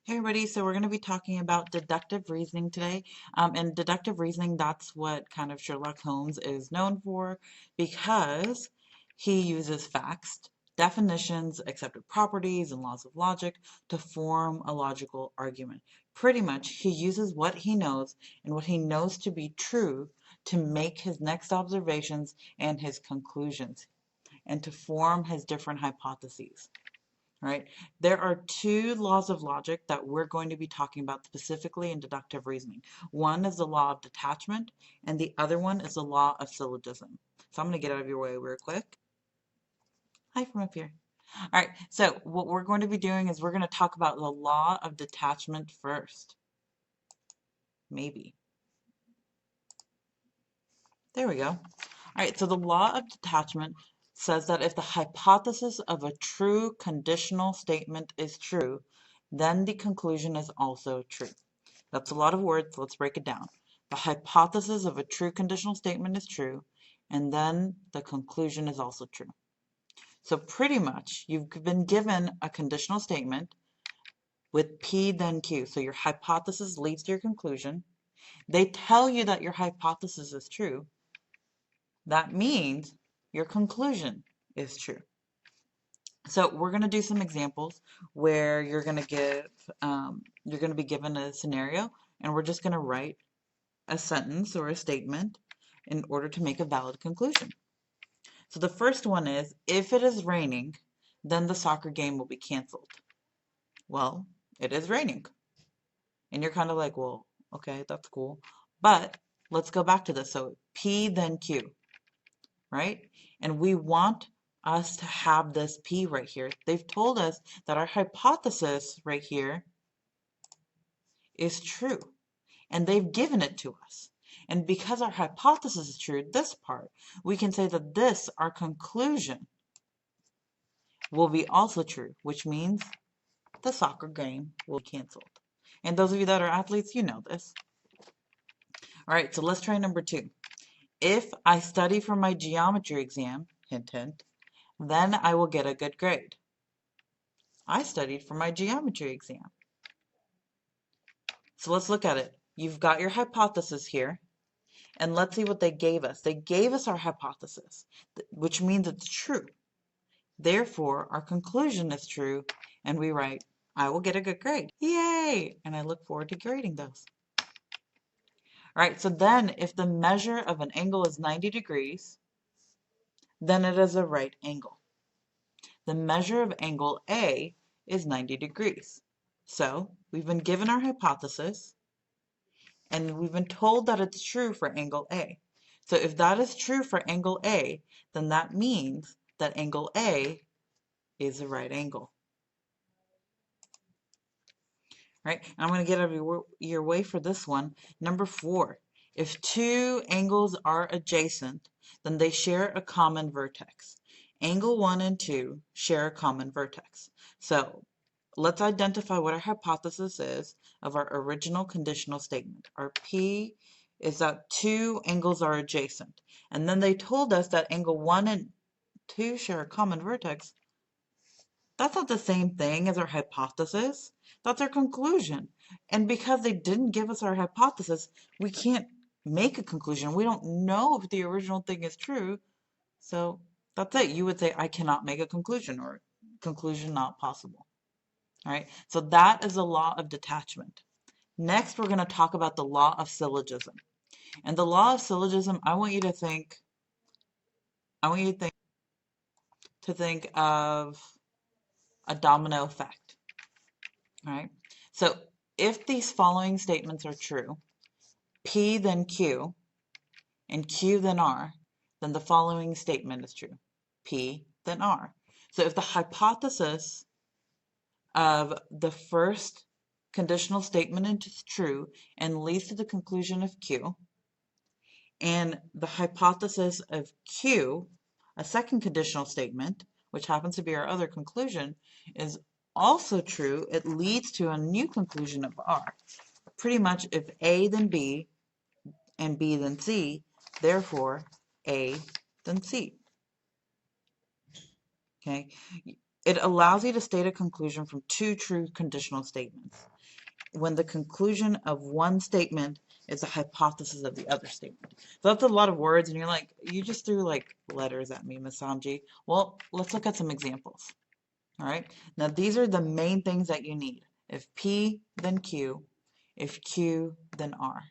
Hey everybody, so we're going to be talking about deductive reasoning today. And deductive reasoning, that's what kind of Sherlock Holmes is known for because he uses facts, definitions, accepted properties, and laws of logic to form a logical argument. Pretty much, he uses what he knows and what he knows to be true to make his next observations and his conclusions and to form his different hypotheses. Right? There are two laws of logic that we're going to be talking about specifically in deductive reasoning. One is the law of detachment, and the other one is the law of syllogism. So I'm going to get out of your way real quick. Hi from up here. All right, so what we're going to be doing is we're going to talk about the law of detachment first. Maybe. There we go. All right, so the law of detachment says that if the hypothesis of a true conditional statement is true, then the conclusion is also true. That's a lot of words. Let's break it down. The hypothesis of a true conditional statement is true, and then the conclusion is also true. So pretty much, you've been given a conditional statement with P then Q. So your hypothesis leads to your conclusion. They tell you that your hypothesis is true. That means your conclusion is true. So we're going to do some examples where you're going to be given a scenario, and we're just going to write a sentence or a statement in order to make a valid conclusion. So the first one is, if it is raining, then the soccer game will be canceled. Well, it is raining. And you're kind of like, well, okay, that's cool. But let's go back to this. So P then Q, right? And we want us to have this P right here. They've told us that our hypothesis right here is true. And they've given it to us. And because our hypothesis is true, this part, we can say that this, our conclusion, will be also true, which means the soccer game will be canceled. And those of you that are athletes, you know this. All right, so let's try number 2. If I study for my geometry exam, hint, hint, then I will get a good grade. I studied for my geometry exam. So let's look at it. You've got your hypothesis here. And let's see what they gave us. They gave us our hypothesis, which means it's true. Therefore, our conclusion is true, and we write, I will get a good grade. Yay! And I look forward to grading those. All right, so then if the measure of an angle is 90 degrees, then it is a right angle. The measure of angle A is 90 degrees. So we've been given our hypothesis, and we've been told that it's true for angle A. So if that is true for angle A, then that means that angle A is a right angle. Right? And I'm going to get out of your way for this one. Number 4, if two angles are adjacent, then they share a common vertex. Angle 1 and 2 share a common vertex. So let's identify what our hypothesis is of our original conditional statement. Our P is that two angles are adjacent. And then they told us that angle 1 and 2 share a common vertex. That's not the same thing as our hypothesis. That's our conclusion. And because they didn't give us our hypothesis, we can't make a conclusion. We don't know if the original thing is true. So that's it. You would say, I cannot make a conclusion, or conclusion not possible. All right, so that is the law of detachment. Next, we're going to talk about the law of syllogism. And the law of syllogism, I want you to think of a domino effect. All right, so if these following statements are true, P then Q, and Q then R, then the following statement is true, P then R. So if the hypothesis of the first conditional statement is true and leads to the conclusion of Q, and the hypothesis of Q, a second conditional statement, which happens to be our other conclusion, is also true, it leads to a new conclusion of R. Pretty much if A then B and B then C, therefore A then C. Okay, it allows you to state a conclusion from two true conditional statements. when the conclusion of one statement is a hypothesis of the other statement. So that's a lot of words, and you're like, you just threw like letters at me, Miss Samji. Well, let's look at some examples. All right, now these are the main things that you need. If P, then Q. If Q, then R.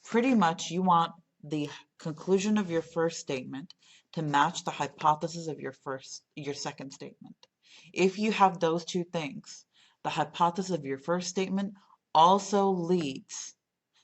Pretty much you want the conclusion of your first statement to match the hypothesis of your second statement. If you have those two things, the hypothesis of your first statement also leads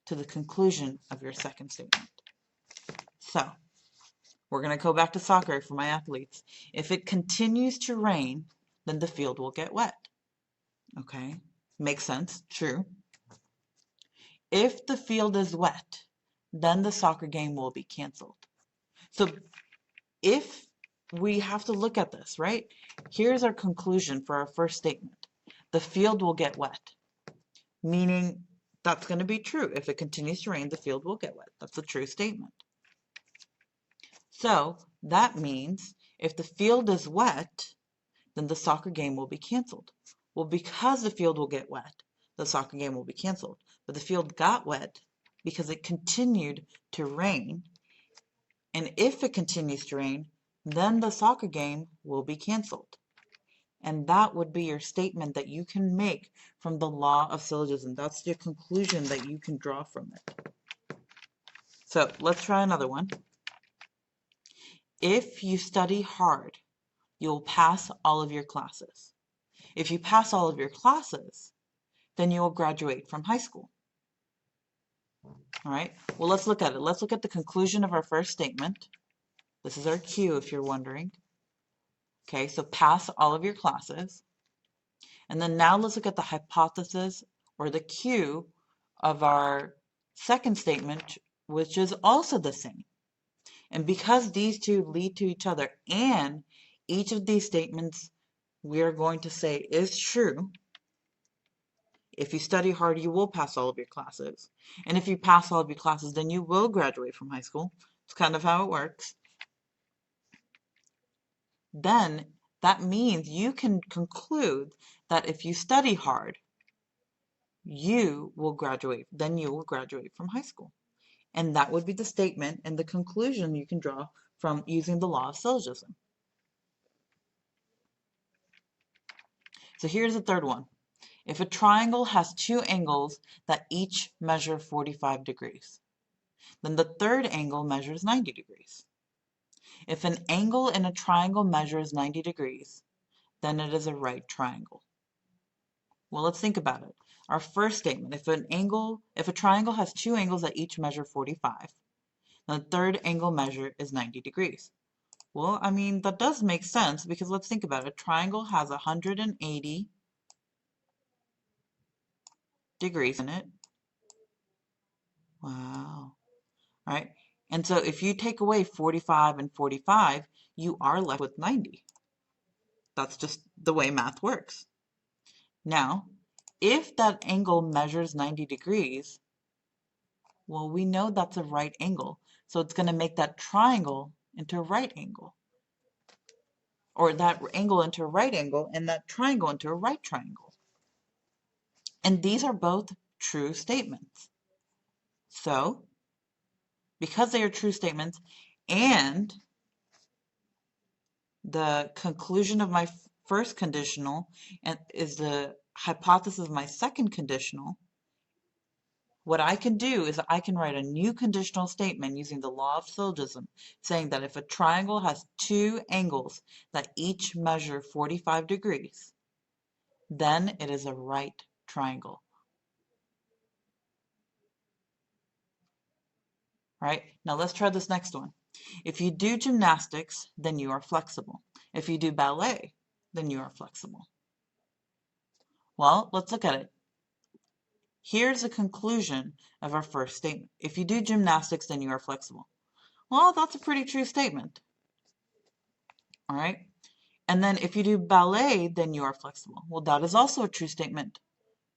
to the conclusion of your second statement. So, we're going to go back to soccer for my athletes. If it continues to rain, then the field will get wet. Okay, makes sense, true. If the field is wet, then the soccer game will be canceled. So if we have to look at this, right? Here's our conclusion for our first statement. The field will get wet, meaning that's going to be true. If it continues to rain, the field will get wet. That's a true statement. So that means if the field is wet, then the soccer game will be canceled. Well, because the field will get wet, the soccer game will be canceled. But the field got wet because it continued to rain. And if it continues to rain, then the soccer game will be canceled. And that would be your statement that you can make from the law of syllogism. That's the conclusion that you can draw from it. So let's try another one. If you study hard, you'll pass all of your classes. If you pass all of your classes, then you will graduate from high school. All right, well, let's look at it. Let's look at the conclusion of our first statement. This is our Q, if you're wondering. Okay, so pass all of your classes. And then now let's look at the hypothesis or the Q of our second statement, which is also the same. And because these two lead to each other and each of these statements we are going to say is true, if you study hard, you will pass all of your classes. And if you pass all of your classes, then you will graduate from high school. It's kind of how it works. Then that means you can conclude that if you study hard, you will graduate. Then you will graduate from high school. And that would be the statement and the conclusion you can draw from using the law of syllogism. So here's the third one. If a triangle has two angles that each measure 45 degrees, then the third angle measures 90 degrees. If an angle in a triangle measures 90 degrees, then it is a right triangle. Well, let's think about it. Our first statement, if a triangle has two angles that each measure 45, then the third angle measure is 90 degrees. Well, I mean, that does make sense because let's think about it. A triangle has 180 degrees in it. Wow. All right. And so if you take away 45 and 45, you are left with 90. That's just the way math works. Now, if that angle measures 90 degrees, well, we know that's a right angle. So it's going to make that triangle into a right angle. Or that angle into a right angle and that triangle into a right triangle. And these are both true statements. So, because they are true statements and the conclusion of my first conditional and is the hypothesis of my second conditional, what I can do is I can write a new conditional statement using the law of syllogism, saying that if a triangle has two angles that each measure 45 degrees, then it is a right triangle. All right, now let's try this next one. If you do gymnastics, then you are flexible. If you do ballet, then you are flexible. Well, let's look at it. Here's the conclusion of our first statement. If you do gymnastics, then you are flexible. Well, that's a pretty true statement. All right. And then if you do ballet, then you are flexible. Well, that is also a true statement.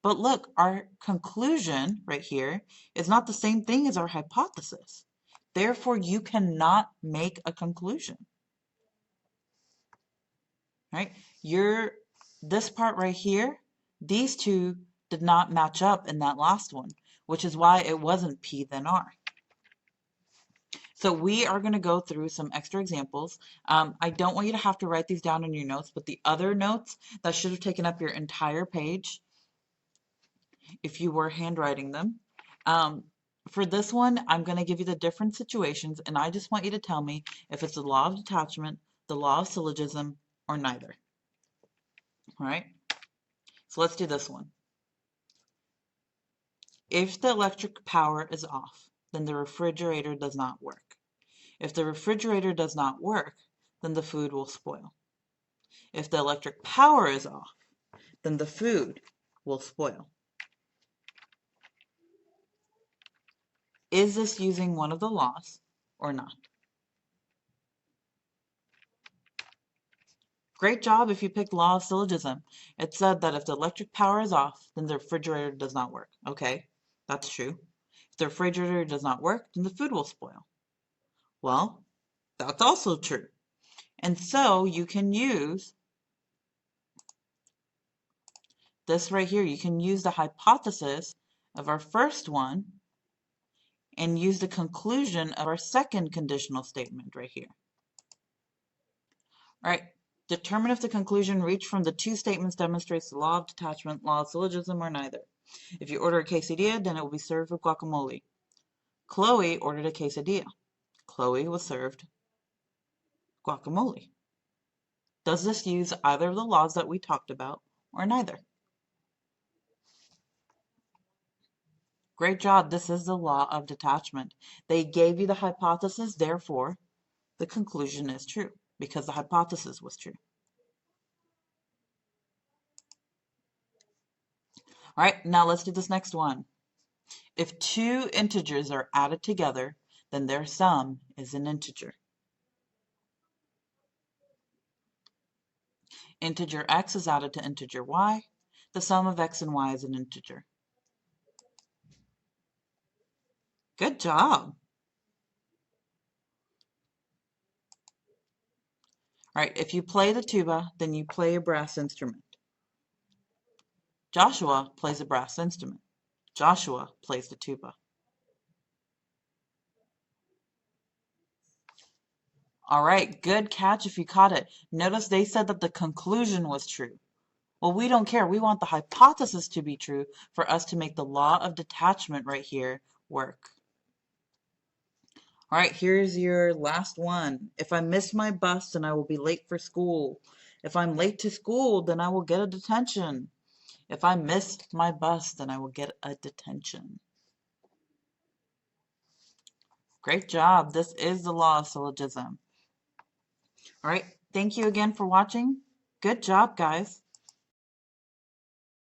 But look, our conclusion right here is not the same thing as our hypothesis. Therefore, you cannot make a conclusion. Right? This part right here, these two did not match up in that last one, which is why it wasn't P then R. So we are going to go through some extra examples. I don't want you to have to write these down in your notes, but the other notes that should have taken up your entire page, if you were handwriting them. For this one, I'm going to give you the different situations, and I just want you to tell me if it's the law of detachment, the law of syllogism, or neither. All right? So let's do this one. If the electric power is off, then the refrigerator does not work. If the refrigerator does not work, then the food will spoil. If the electric power is off, then the food will spoil. Is this using one of the laws or not? Great job if you picked law of syllogism. It said that if the electric power is off, then the refrigerator does not work. Okay, that's true. If the refrigerator does not work, then the food will spoil. Well, that's also true. And so you can use this right here. You can use the hypothesis of our first one and use the conclusion of our second conditional statement right here. All right, determine if the conclusion reached from the two statements demonstrates the law of detachment, law of syllogism, or neither. If you order a quesadilla, then it will be served with guacamole. Chloe ordered a quesadilla. Chloe was served guacamole. Does this use either of the laws that we talked about or neither? Great job. This is the law of detachment. They gave you the hypothesis, therefore the conclusion is true because the hypothesis was true. All right, now let's do this next one. If two integers are added together, then their sum is an integer. Integer x is added to integer y. The sum of x and y is an integer. Good job. All right, if you play the tuba, then you play a brass instrument. Joshua plays a brass instrument. Joshua plays the tuba. All right, good catch if you caught it. Notice they said that the conclusion was true. Well, we don't care. We want the hypothesis to be true for us to make the law of detachment right here work. All right, here's your last one. If I miss my bus, then I will be late for school. If I'm late to school, then I will get a detention. If I miss my bus, then I will get a detention. Great job. This is the law of syllogism. All right, thank you again for watching. Good job, guys.